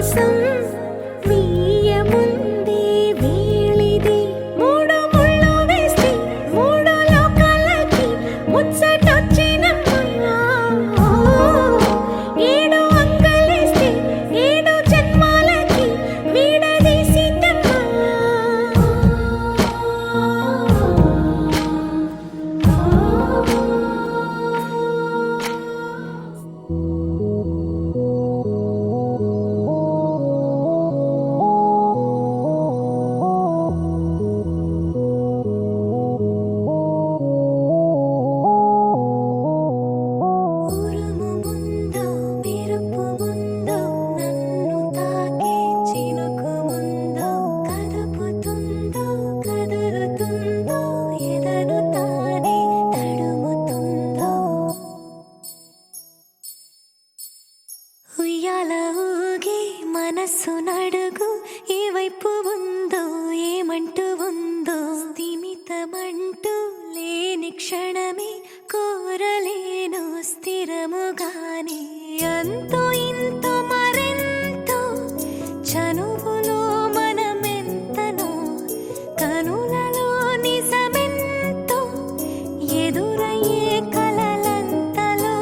శ్వాసం వీయముందే వేళిది మూడు ముళ్ళు వేస్తే మూడు లోకాలకి ముచ్చటొచ్చినమ్మా ఏడు అంగలేస్తే ఏడు జన్మాలకి వీడదీసిందమ్మా ఉరుము ముందో మెరుపు ముందో నన్ను తాకే చినుకు ముందో కదుపుతుందో కదులుతుందో ఎదను తానే తడుముతుందో ఉయ్యాల ఊగి మనస్సు నడుగు ఏ వైపు ఉందో ఏమంటూ ఉందో స్థిమితమంటూ లేని క్షణమే కోరలేను స్థిరముగానే అంతో ఇంతో మరెంతో చనువులో మనమెంతనో కనులలో నిజమెంతో ఎదురయ్యే కలలంతలో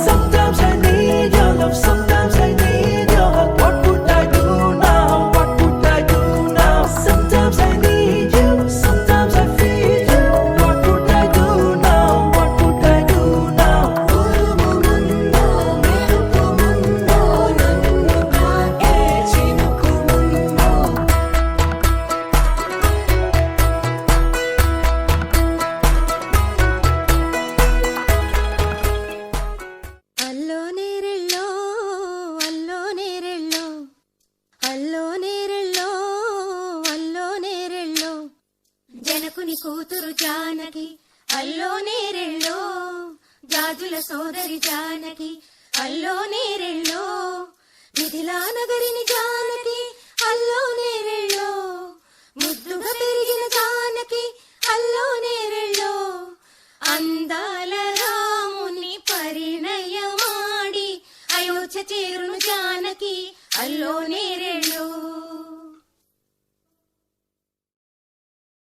Sometimes I need your love, sometimes I need your hug. What would I do now? What would I do now? Sometimes I need you, sometimes I feel you. What would I do now? What would I do now? ఉరుము ముందో మెరుపు ముందో నన్ను తాకే చినుకు ముందో అల్లో నేరెళ్ళో అల్లో నేరెళ్ళో అల్లో నేరెళ్ళో అల్లో నేరెళ్ళో జనకుని కూతురు జానకి అల్లో నేరెళ్ళో జాజుల సోదరి జానకి అల్లో నేరెళ్ళో మిథిలా నగరిని జానకి అల్లో నేరెళ్ళో ముద్దుగా పెరిగిన జానకి అల్లో నేరెళ్ళో